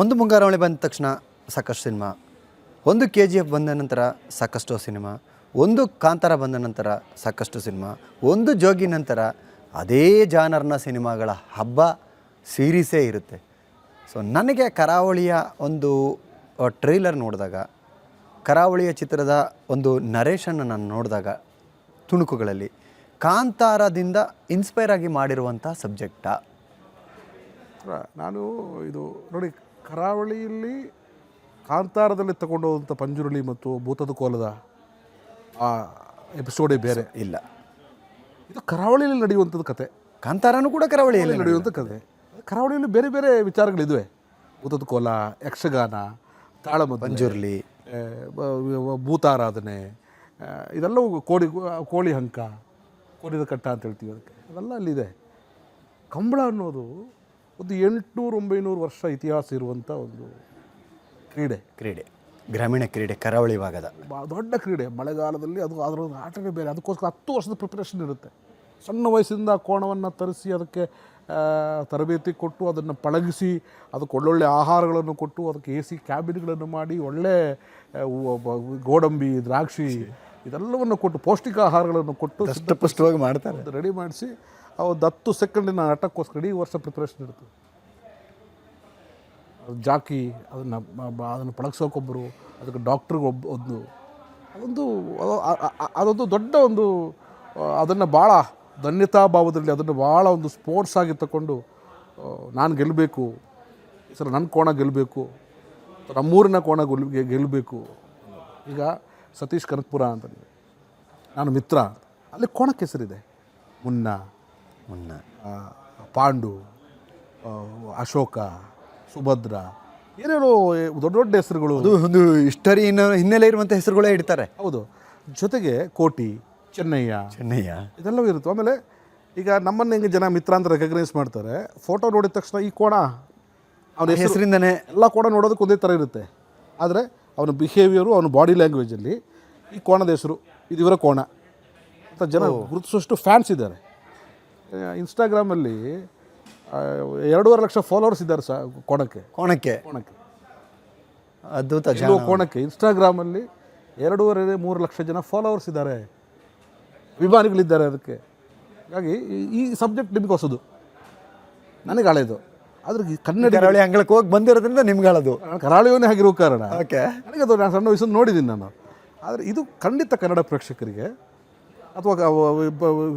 ಒಂದು ಮುಂಗಾರು ಮಳೆ ಬಂದ ತಕ್ಷಣ ಸಾಕಷ್ಟು ಸಿನಿಮಾ, ಒಂದು KGF ಬಂದ ನಂತರ ಸಾಕಷ್ಟು ಸಿನಿಮಾ, ಒಂದು ಕಾಂತಾರ ಬಂದ ನಂತರ ಸಾಕಷ್ಟು ಸಿನಿಮಾ, ಒಂದು ಜೋಗಿ ನಂತರ ಅದೇ ಜಾನರ್ನ ಸಿನಿಮಾಗಳ ಹಬ್ಬ ಸೀರೀಸೇ ಇರುತ್ತೆ. ಸೊ ನನಗೆ ಕರಾವಳಿಯ ಒಂದು ಟ್ರೈಲರ್ ನೋಡಿದಾಗ, ಕರಾವಳಿಯ ಚಿತ್ರದ ಒಂದು ನರೇಶನ್ನು ನಾನು ನೋಡಿದಾಗ ತುಣುಕುಗಳಲ್ಲಿ ಕಾಂತಾರದಿಂದ ಇನ್ಸ್ಪೈರ್ ಆಗಿ ಮಾಡಿರುವಂಥ ಸಬ್ಜೆಕ್ಟಾ? ನಾನು ಇದು ನೋಡಿ, ಕರಾವಳಿಯಲ್ಲಿ ಕಾಂತಾರದಲ್ಲಿ ತಗೊಂಡು ಹೋದಂಥ ಪಂಜುರುಳಿ ಮತ್ತು ಭೂತದ ಕೋಲದ ಆ ಎಪಿಸೋಡೇ ಬೇರೆ ಇಲ್ಲ. ಇದು ಕರಾವಳಿಯಲ್ಲಿ ನಡೆಯುವಂಥದ್ದು ಕತೆ. ಕಾಂತಾರನೂ ಕೂಡ ಕರಾವಳಿಯಲ್ಲಿ ನಡೆಯುವಂಥ ಕತೆ. ಕರಾವಳಿಯಲ್ಲಿ ಬೇರೆ ಬೇರೆ ವಿಚಾರಗಳಿವೆ. ಭೂತದ ಕೋಲ, ಯಕ್ಷಗಾನ, ತಾಳಮದ್ದಲೆ, ಪಂಜುರ್ಲಿ, ಭೂತಾರಾಧನೆ, ಇದೆಲ್ಲವೂ ಕೋಳಿ ಹಂಕ, ಕೋಡಿದ ಕಟ್ಟ ಅಂತ ಹೇಳ್ತೀವಿ ಅದಕ್ಕೆ, ಅದೆಲ್ಲ ಅಲ್ಲಿದೆ. ಕಂಬಳ ಅನ್ನೋದು ಒಂದು 800-900 ವರ್ಷ ಇತಿಹಾಸ ಇರುವಂಥ ಒಂದು ಕ್ರೀಡೆ, ಗ್ರಾಮೀಣ ಕ್ರೀಡೆ, ಕರಾವಳಿ ಭಾಗದ ದೊಡ್ಡ ಕ್ರೀಡೆ. ಮಳೆಗಾಲದಲ್ಲಿ ಅದರ ಆಟವೇ ಬೇರೆ. ಅದಕ್ಕೋಸ್ಕರ 10 ವರ್ಷದ ಪ್ರಿಪ್ರೇಷನ್ ಇರುತ್ತೆ. ಸಣ್ಣ ವಯಸ್ಸಿಂದ ಕೋಣವನ್ನು ತರಿಸಿ ಅದಕ್ಕೆ ತರಬೇತಿ ಕೊಟ್ಟು ಅದನ್ನು ಪಳಗಿಸಿ ಅದಕ್ಕೆ ಒಳ್ಳೊಳ್ಳೆ ಆಹಾರಗಳನ್ನು ಕೊಟ್ಟು ಅದಕ್ಕೆ AC ಕ್ಯಾಬಿನ್ಗಳನ್ನು ಮಾಡಿ ಒಳ್ಳೆ ಗೋಡಂಬಿ, ದ್ರಾಕ್ಷಿ ಇದೆಲ್ಲವನ್ನು ಕೊಟ್ಟು ಪೌಷ್ಟಿಕ ಆಹಾರಗಳನ್ನು ಕೊಟ್ಟು ಸ್ಪಷ್ಟವಾಗಿ ಮಾಡ್ತಾರೆ. ರೆಡಿ ಮಾಡಿಸಿ ಒಂದು 10 ಸೆಕೆಂಡಿನ ಆಟಕ್ಕೋಸ್ಕರ ಇಡೀ ವರ್ಷ ಪ್ರಿಪ್ರೇಷನ್ ಇರ್ತದೆ. ಜಾಕಿ ಅದನ್ನು ಪಳಗ್ಸೋಕೊಬ್ಬರು, ಅದಕ್ಕೆ ಡಾಕ್ಟ್ರಿಗೆ ಅದೊಂದು ದೊಡ್ಡ ಒಂದು ಅದನ್ನು ಭಾಳ ಧನ್ಯತಾಭಾವದಲ್ಲಿ ಅದನ್ನು ಭಾಳ ಒಂದು ಸ್ಪೋರ್ಟ್ಸ್ ಆಗಿ ತಗೊಂಡು ನಾನು ಗೆಲ್ಲಬೇಕು, ಈ ಸಲ ನನ್ನ ಕೋಣ ಗೆಲ್ಲಬೇಕು, ನಮ್ಮೂರಿನ ಕೋಣ ಗೆಲ್ಲಬೇಕು. ಈಗ ಸತೀಶ್ ಕನಕಪುರ ಅಂತ ನಾನು ಮಿತ್ರ, ಅಲ್ಲಿ ಕೋಣಕ್ಕೆ ಹೆಸರಿದೆ. ಮುನ್ನ, ಪಾಂಡು, ಅಶೋಕ, ಸುಭದ್ರ, ಏನೇನೋ ದೊಡ್ಡ ದೊಡ್ಡ ಹೆಸರುಗಳು, ಅದು ಒಂದು ಹಿಸ್ಟರಿ ಹಿನ್ನೆಲೆ ಇರುವಂಥ ಹೆಸರುಗಳೇ ಇಡ್ತಾರೆ. ಹೌದು. ಜೊತೆಗೆ ಕೋಟಿ, ಚೆನ್ನಯ್ಯ ಇದೆಲ್ಲವೂ ಇರುತ್ತೆ. ಆಮೇಲೆ ಈಗ ನಮ್ಮನ್ನು ಹೆಂಗೆ ಜನ ಮಿತ್ರ ಅಂತ ರೆಕಗ್ನೈಸ್ ಮಾಡ್ತಾರೆ, ಫೋಟೋ ನೋಡಿದ ತಕ್ಷಣ ಈ ಕೋಣ ಅವನ ಹೆಸರಿಂದನೇ ಎಲ್ಲ ಕೋಣ ನೋಡೋದಕ್ಕೆ ಒಂದೇ ಥರ ಇರುತ್ತೆ. ಆದರೆ ಅವನ ಬಿಹೇವಿಯರು, ಅವನ ಬಾಡಿ ಲ್ಯಾಂಗ್ವೇಜಲ್ಲಿ ಈ ಕೋಣದ ಹೆಸರು ಇದು ಇವರ ಕೋಣ ಅಂತ ಜನ ಗುರುತಿಸುವಷ್ಟು ಫ್ಯಾನ್ಸ್ ಇದ್ದಾರೆ. ಇನ್ಸ್ಟಾಗ್ರಾಮಲ್ಲಿ 2.5 ಲಕ್ಷ ಫಾಲೋವರ್ಸ್ ಇದ್ದಾರೆ ಕೋಣಕ್ಕೆ ಅದ್ಭುತ. ಕೋಣಕ್ಕೆ ಇನ್ಸ್ಟಾಗ್ರಾಮಲ್ಲಿ 2.5-3 ಲಕ್ಷ ಜನ ಫಾಲೋವರ್ಸ್ ಇದ್ದಾರೆ, ಅಭಿಮಾನಿಗಳಿದ್ದಾರೆ ಅದಕ್ಕೆ. ಹಾಗಾಗಿ ಈ ಸಬ್ಜೆಕ್ಟ್ ನಿಮ್ಗೆ ಹೊಸದು, ನನಗೆ ಹಳೆಯದು. ಆದ್ರೆ ಕನ್ನಡ ಕರಾವಳಿ ಅಂಗಳಕ್ಕೆ ಹೋಗಿ ಬಂದಿರೋದ್ರಿಂದ ನಿಮ್ಗೆ ಹೇಳೋದು, ಕರಾವಳಿಯವನೇ ಆಗಿರೋ ಕಾರಣ ಓಕೆ ನನಗೆ ಅದು ನಾನು ಸಣ್ಣ ವಯಸ್ಸನ್ನು ನೋಡಿದ್ದೀನಿ ನಾನು. ಆದರೆ ಇದು ಖಂಡಿತ ಕನ್ನಡ ಪ್ರೇಕ್ಷಕರಿಗೆ ಅಥವಾ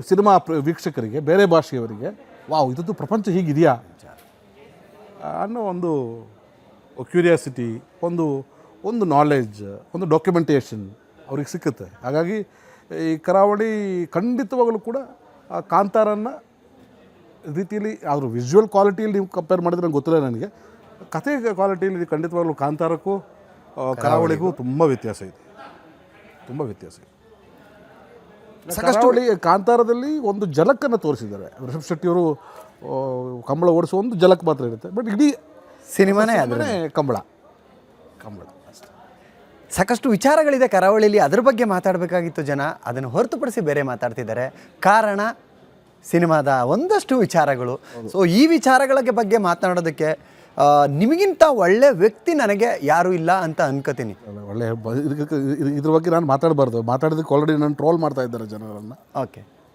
ಸಿನಿಮಾ ವೀಕ್ಷಕರಿಗೆ, ಬೇರೆ ಭಾಷೆಯವರಿಗೆ ವಾವ್ ಇದದ್ದು ಪ್ರಪಂಚ ಹೀಗಿದೆಯಾ ಅನ್ನೋ ಒಂದು ಕ್ಯೂರಿಯಾಸಿಟಿ, ಒಂದು ನಾಲೆಡ್ಜ್, ಒಂದು ಡಾಕ್ಯುಮೆಂಟೇಷನ್ ಅವ್ರಿಗೆ ಸಿಕ್ಕುತ್ತೆ. ಹಾಗಾಗಿ ಈ ಕರಾವಳಿ ಖಂಡಿತವಾಗಲೂ ಕೂಡ ಕಾಂತಾರನ್ನ ರೀತಿಯಲ್ಲಿ ಆದರೂ ವಿಜುವಲ್ ಕ್ವಾಲಿಟಿಯಲ್ಲಿ ನೀವು ಕಂಪೇರ್ ಮಾಡಿದ್ರೆ ನಂಗೆ ಗೊತ್ತಿಲ್ಲ. ನನಗೆ ಕಥೆ ಕ್ವಾಲಿಟಿಯಲ್ಲಿ ಖಂಡಿತವಾಗಲೂ ಕಾಂತಾರಕ್ಕೂ ಕರಾವಳಿಗೂ ತುಂಬ ವ್ಯತ್ಯಾಸ ಇದೆ. ಕರಾವಳಿ ಕಾಂತಾರದಲ್ಲಿ ಒಂದು ಜಲಕ್ಕನ್ನು ತೋರಿಸಿದ್ದಾರೆ. ರಿಷಬ್ ಶೆಟ್ಟಿಯವರು ಕಂಬಳ ಓಡಿಸುವ ಒಂದು ಜಲಕ್ ಮಾತ್ರ ಇರುತ್ತೆ. ಬಟ್ ಇಡೀ ಸಿನಿಮಾನೇ ಕಂಬಳ ಸಾಕಷ್ಟು ವಿಚಾರಗಳಿದೆ ಕರಾವಳಿಯಲ್ಲಿ. ಅದ್ರ ಬಗ್ಗೆ ಮಾತಾಡಬೇಕಾಗಿತ್ತು ಜನ, ಅದನ್ನು ಹೊರತುಪಡಿಸಿ ಬೇರೆ ಮಾತಾಡ್ತಿದ್ದಾರೆ. ಕಾರಣ ಸಿನಿಮಾದ ಒಂದಷ್ಟು ವಿಚಾರಗಳು. ಸೊ ಈ ವಿಚಾರಗಳ ಬಗ್ಗೆ ಮಾತನಾಡೋದಕ್ಕೆ ನಿಮಗಿಂತ ಒಳ್ಳೆ ವ್ಯಕ್ತಿ ನನಗೆ ಯಾರೂ ಇಲ್ಲ ಅಂತ ಅನ್ಕೋತೀನಿ. ಒಳ್ಳೆ ಇದ್ರ ಬಗ್ಗೆ ನಾನು ಮಾತಾಡಬಾರ್ದು. ಮಾತಾಡೋದಕ್ಕೆ ಆಲ್ರೆಡಿ ನಾನು ಟ್ರೋಲ್ ಮಾಡ್ತಾ ಇದ್ದಾರೆ ಜನರನ್ನು. ಓಕೆ.